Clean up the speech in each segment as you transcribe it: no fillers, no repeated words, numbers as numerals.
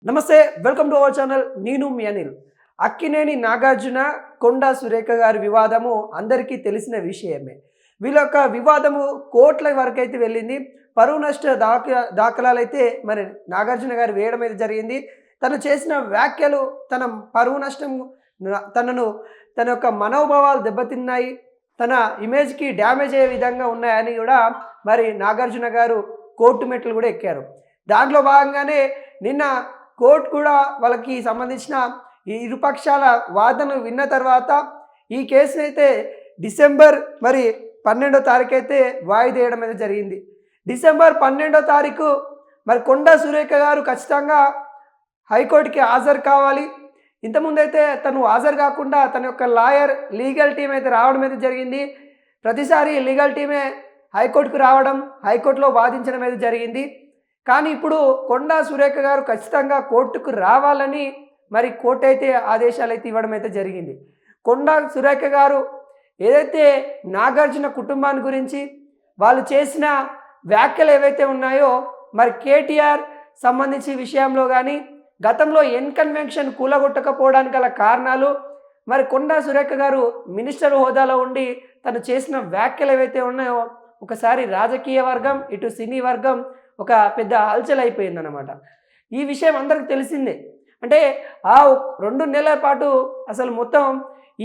నమస్తే, welcome to our channel. నేను మీ అనిల్. అక్కినేని నాగార్జున, కొండా సురేఖ గారి వివాదము అందరికీ తెలిసిన విషయమే. వీళ్ళ యొక్క వివాదము కోట్ల వరకు అయితే వెళ్ళింది. పరువు నష్ట దాఖలాలైతే మరి నాగార్జున గారు వేయడం అయితే జరిగింది. తను చేసిన వ్యాఖ్యలు తన పరువు నష్టం, తన యొక్క మనోభావాలు దెబ్బతిన్నాయి, తన ఇమేజ్కి డ్యామేజ్ అయ్యే విధంగా ఉన్నాయని కూడా మరి నాగార్జున గారు కోర్టు మెట్లు కూడా ఎక్కారు. దాంట్లో భాగంగానే నిన్న కోర్టు కూడా వాళ్ళకి సంబంధించిన ఈ ఇరుపక్షాల వాదనలు విన్న తర్వాత ఈ కేసునైతే డిసెంబర్ 12వ తారీఖు అయితే వాయిదేయడం అయితే జరిగింది. డిసెంబర్ 12వ తారీఖు మరి కొండా సురేఖ గారు ఖచ్చితంగా హైకోర్టుకి హాజరు కావాలి. ఇంతకుముందైతే తను హాజరు కాకుండా తన యొక్క లాయర్, లీగల్ టీం అయితే రావడం అయితే జరిగింది. ప్రతిసారి లీగల్ టీమే హైకోర్టుకు రావడం, హైకోర్టులో వాదించడం అయితే జరిగింది. కానీ ఇప్పుడు కొండా సురేఖ గారు ఖచ్చితంగా కోర్టుకు రావాలని మరి కోర్టు అయితే ఆదేశాలు అయితే ఇవ్వడం అయితే జరిగింది. కొండా సురేఖ గారు ఏదైతే నాగార్జున కుటుంబాన్ని గురించి వాళ్ళు చేసిన వ్యాఖ్యలు ఏవైతే ఉన్నాయో మరి కేటీఆర్ సంబంధించి విషయంలో కానీ గతంలో కన్వెన్షన్ కూలగొట్టకపోవడానికి గల కారణాలు, మరి కొండా సురేఖ గారు మినిస్టర్ హోదాలో ఉండి తను చేసిన వ్యాఖ్యలు ఏవైతే ఉన్నాయో ఒకసారి రాజకీయ వర్గం, ఇటు సినీ వర్గం ఒక పెద్ద హల్చల్ అయిపోయిందన్నమాట. ఈ విషయం అందరికి తెలిసిందే. అంటే ఆ 2 నెలల పాటు అసలు మొత్తం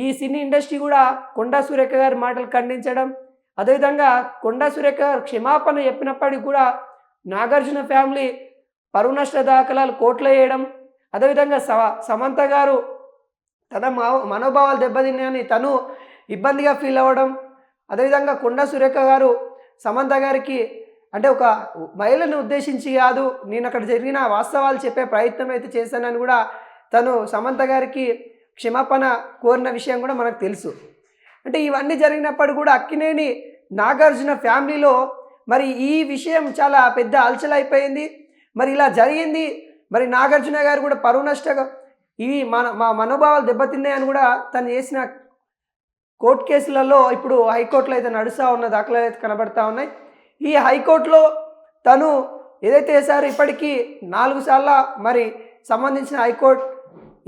ఈ సినీ ఇండస్ట్రీ కూడా కొండా సురేఖ గారి మాటలు ఖండించడం, అదేవిధంగా కొండా సురేఖ గారు క్షమాపణ చెప్పినప్పటికీ కూడా నాగార్జున ఫ్యామిలీ పరువు నష్ట దాఖలాలు కోర్టులో వేయడం, అదేవిధంగా సమంత గారు తన మనోభావాలు దెబ్బతిన్నాయని తను ఇబ్బందిగా ఫీల్ అవ్వడం, అదేవిధంగా కొండా సురేఖ గారు సమంత గారికి అంటే ఒక మహిళను ఉద్దేశించి కాదు, నేను అక్కడ జరిగిన వాస్తవాలు చెప్పే ప్రయత్నం అయితే చేశానని కూడా తను సమంత గారికి క్షమాపణ కోరిన విషయం కూడా మనకు తెలుసు. అంటే ఇవన్నీ జరిగినప్పుడు కూడా అక్కినేని నాగార్జున ఫ్యామిలీలో మరి ఈ విషయం చాలా పెద్ద హల్చల్ అయిపోయింది. మరి ఇలా జరిగింది, మరి నాగార్జున గారు కూడా పరువు నష్ట ఇవి మా మనోభావాలు దెబ్బతిన్నాయని కూడా తను చేసిన కోర్టు కేసులలో ఇప్పుడు హైకోర్టులో అయితే నడుస్తూ ఉన్న దాఖలాలు అయితే కనబడతా ఉన్నాయి. ఈ హైకోర్టులో తను ఏదైతే చేశారో ఇప్పటికీ 4 సార్లు మరి సంబంధించిన హైకోర్టు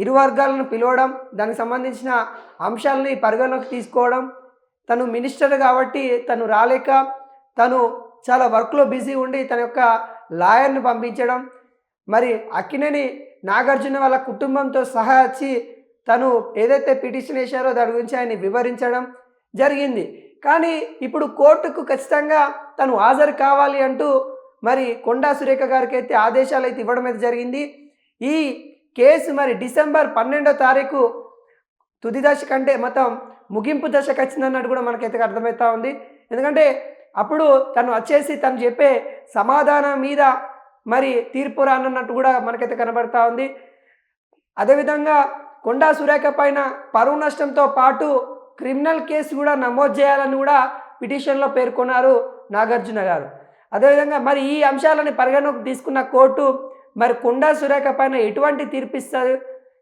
ఇరు వర్గాలను పిలవడం, దానికి సంబంధించిన అంశాలని పరిగణలోకి తీసుకోవడం, తను మినిస్టర్ కాబట్టి తను రాలేక తను చాలా వర్క్లో బిజీ ఉండి తన యొక్క లాయర్ని పంపించడం, మరి అక్కినేని నాగార్జున వాళ్ళ కుటుంబంతో సహా వచ్చి తను ఏదైతే పిటిషన్ వేశారో దాని గురించి ఆయన వివరించడం జరిగింది. కానీ ఇప్పుడు కోర్టుకు ఖచ్చితంగా తను హాజరు కావాలి అంటూ మరి కొండా సురేఖ గారికి అయితే ఆదేశాలు అయితే ఇవ్వడం అయితే జరిగింది. ఈ కేసు మరి డిసెంబర్ 12వ తారీఖు తుది దశ కంటే మొత్తం ముగింపు దశకు వచ్చిందన్నట్టు కూడా మనకైతే అర్థమవుతా ఉంది. ఎందుకంటే అప్పుడు తను వచ్చేసి తను చెప్పే సమాధానం మీద మరి తీర్పు రానన్నట్టు కూడా మనకైతే కనబడతా ఉంది. అదేవిధంగా కొండా సురేఖ పైన పరువు నష్టంతో పాటు క్రిమినల్ కేసు కూడా నమోదు చేయాలని కూడా పిటిషన్లో పేర్కొన్నారు నాగార్జున గారు. అదేవిధంగా మరి ఈ అంశాలని పరిగణలోకి తీసుకున్న కోర్టు మరి కొండా సురేఖ పైన ఎటువంటి తీర్పిస్తారు,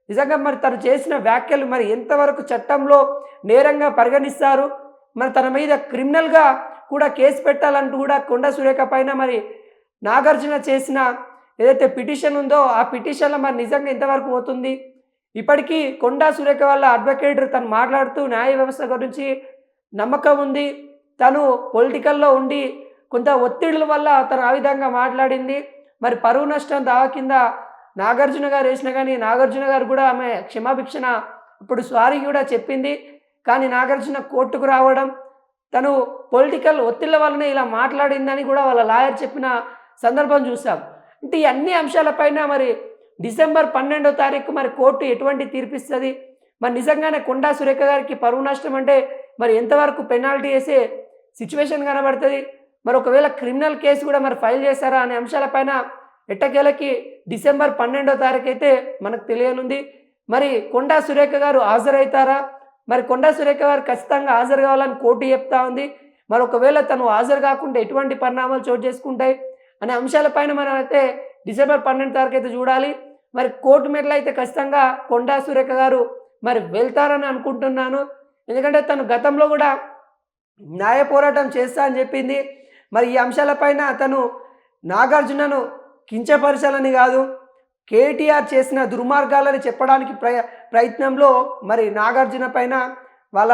నిజంగా మరి తను చేసిన వ్యాఖ్యలు మరి ఎంతవరకు చట్టంలో నేరంగా పరిగణిస్తారు, మరి తన మీద క్రిమినల్గా కూడా కేసు పెట్టాలంటూ కూడా కొండా సురేఖ పైన మరి నాగార్జున చేసిన ఏదైతే పిటిషన్ ఉందో ఆ పిటిషన్లో మరి నిజంగా ఎంతవరకు పోతుంది. ఇప్పటికీ కొండా సురేఖ వాళ్ళ అడ్వకేట్ తను మాట్లాడుతూ న్యాయ వ్యవస్థ గురించి నమ్మకం ఉంది, తను పొలిటికల్లో ఉండి కొంత ఒత్తిడుల వల్ల తను ఆ విధంగా మాట్లాడింది, మరి పరువు నష్టం దావా కింద నాగార్జున గారు వేసినా కానీ నాగార్జున గారు కూడా ఆమె క్షమాభిక్షణ ఇప్పుడు సారీ కూడా చెప్పింది. కానీ నాగార్జున కోర్టుకు రావడం తను పొలిటికల్ ఒత్తిళ్ల వల్లనే ఇలా మాట్లాడిందని కూడా వాళ్ళ లాయర్ చెప్పిన సందర్భం చూసాం. అంటే ఈ అన్ని అంశాలపైన మరి డిసెంబర్ 12వ తారీఖు మరి కోర్టు ఎటువంటి తీర్పిస్తుంది, మరి నిజంగానే కొండా సురేఖ గారికి పరువు నష్టం అంటే మరి ఎంతవరకు పెనాల్టీ వేసే సిచ్యువేషన్ కనబడుతుంది, మరి ఒకవేళ క్రిమినల్ కేసు కూడా మరి ఫైల్ చేస్తారా అనే అంశాలపైన ఎట్టకేలకి డిసెంబర్ 12వ తారీఖు అయితే మనకు తెలియనుంది. మరి కొండా సురేఖ గారు హాజరవుతారా, మరి కొండా సురేఖ గారు ఖచ్చితంగా హాజరు కావాలని కోర్టు చెప్తా ఉంది. మరి ఒకవేళ తను హాజరు కాకుండా ఎటువంటి పరిణామాలు చోటు చేసుకుంటాయి అనే అంశాలపైన మనం అయితే డిసెంబర్ 12వ తారీఖు అయితే చూడాలి. మరి కోర్టు మెట్లు అయితే ఖచ్చితంగా కొండా సురేఖ గారు మరి వెళ్తారని అనుకుంటున్నాను. ఎందుకంటే తను గతంలో కూడా న్యాయ పోరాటం చేస్తా అని చెప్పింది. మరి ఈ అంశాలపైన తను నాగార్జునను కించపరచాలని కాదు, కేటీఆర్ చేసిన దుర్మార్గాలని చెప్పడానికి ప్రయత్నంలో మరి నాగార్జున పైన వాళ్ళ